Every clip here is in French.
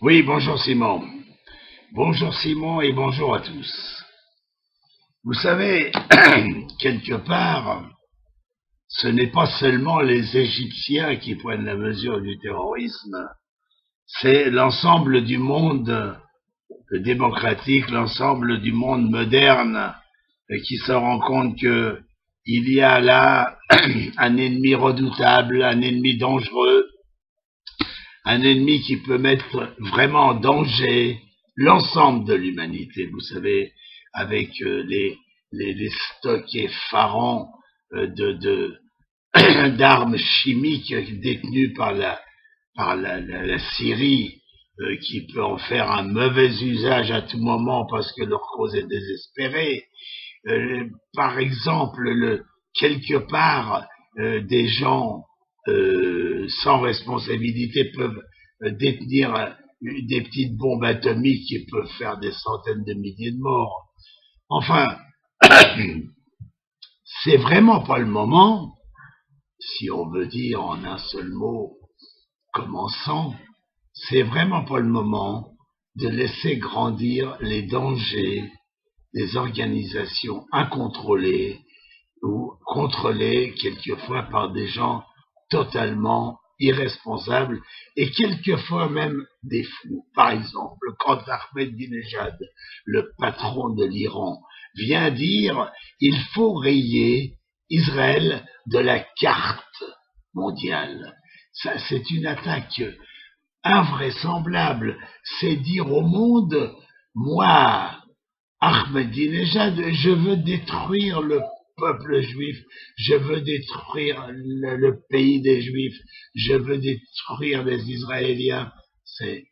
Oui, bonjour Simon. Bonjour Simon et bonjour à tous. Vous savez, quelque part, ce n'est pas seulement les Égyptiens qui prennent la mesure du terrorisme, c'est l'ensemble du monde démocratique, l'ensemble du monde moderne qui se rend compte que il y a là un ennemi redoutable, un ennemi dangereux, un ennemi qui peut mettre vraiment en danger l'ensemble de l'humanité. Vous savez, avec les stocks effarants d'armes chimiques détenues par la Syrie, qui peut en faire un mauvais usage à tout moment parce que leur cause est désespérée. Par exemple, quelque part, des gens sans responsabilité peuvent détenir des petites bombes atomiques qui peuvent faire des centaines de milliers de morts. Enfin, c'est vraiment pas le moment, si on veut dire en un seul mot, commençant, c'est vraiment pas le moment de laisser grandir les dangers des organisations incontrôlées ou contrôlées quelquefois par des gens totalement irresponsables et quelquefois même des fous. Par exemple, quand Ahmadinejad, le patron de l'Iran, vient dire il faut rayer Israël de la carte mondiale. Ça, c'est une attaque invraisemblable. C'est dire au monde, moi, Ahmadinejad, je veux détruire le peuple juif, je veux détruire le pays des juifs, je veux détruire les Israéliens. C'est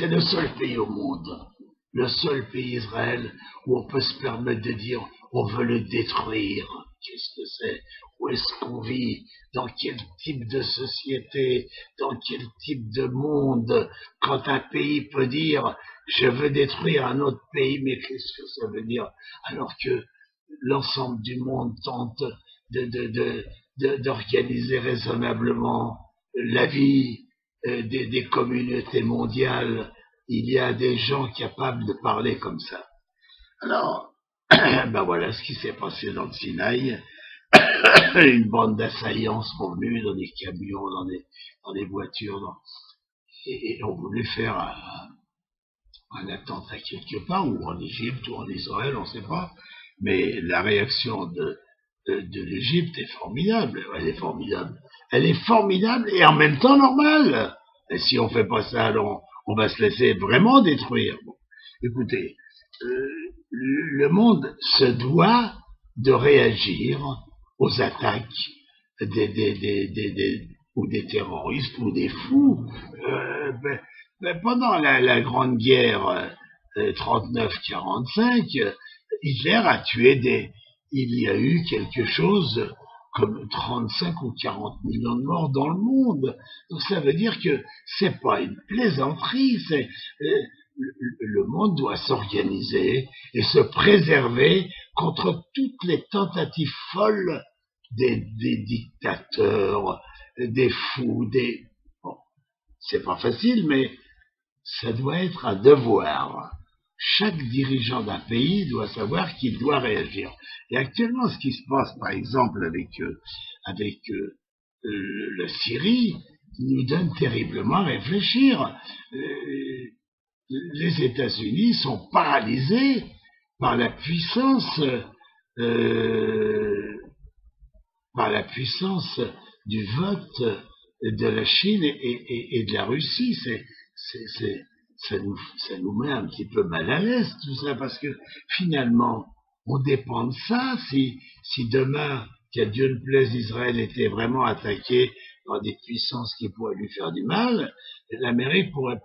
le seul pays au monde, le seul pays Israël où on peut se permettre de dire on veut le détruire. Qu'est-ce que c'est? Où est-ce qu'on vit? Dans quel type de société? Dans quel type de monde? Quand un pays peut dire je veux détruire un autre pays, mais qu'est-ce que ça veut dire? Alors que l'ensemble du monde tente d'organiser raisonnablement la vie des communautés mondiales, il y a des gens capables de parler comme ça. Alors, ben voilà ce qui s'est passé dans le Sinaï. Une bande d'assaillants sont venus dans des camions, dans des voitures, et ont voulu faire un attentat quelque part, ou en Égypte, ou en Israël, on ne sait pas. Mais la réaction de l'Égypte est formidable. Elle est formidable. Elle est formidable et en même temps normale. Et si on fait pas ça, alors on va se laisser vraiment détruire. Bon, écoutez, le monde se doit de réagir aux attaques ou des terroristes ou des fous. Pendant la Grande Guerre 39-45, Hitler a tué il y a eu quelque chose comme 35 ou 40 millions de morts dans le monde. Donc ça veut dire que c'est pas une plaisanterie, le monde doit s'organiser et se préserver contre toutes les tentatives folles des dictateurs, des fous, bon, c'est pas facile, mais ça doit être un devoir. Chaque dirigeant d'un pays doit savoir qu'il doit réagir. Et actuellement, ce qui se passe, par exemple, avec la Syrie, nous donne terriblement à réfléchir. Les États-Unis sont paralysés par la puissance du vote de la Chine et de la Russie. Ça nous met un petit peu mal à l'aise tout ça, parce que finalement, on dépend de ça. Si demain, qu'à Dieu ne plaise, Israël était vraiment attaqué par des puissances qui pourraient lui faire du mal, l'Amérique pourrait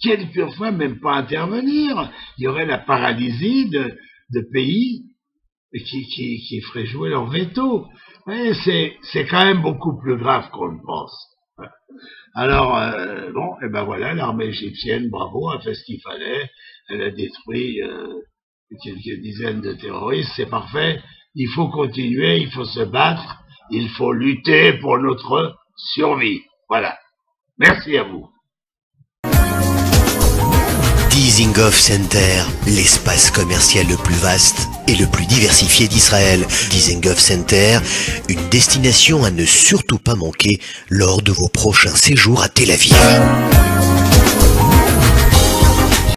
quelquefois même pas intervenir. Il y aurait la paralysie de pays qui feraient jouer leur veto. Mais c'est quand même beaucoup plus grave qu'on le pense. Alors, bon, et ben voilà, l'armée égyptienne, bravo, a fait ce qu'il fallait. Elle a détruit quelques dizaines de terroristes, c'est parfait. Il faut continuer, il faut se battre, il faut lutter pour notre survie. Voilà. Merci à vous. Dizengoff Center, l'espace commercial le plus vaste et le plus diversifié d'Israël. Dizengoff Center, une destination à ne surtout pas manquer lors de vos prochains séjours à Tel Aviv.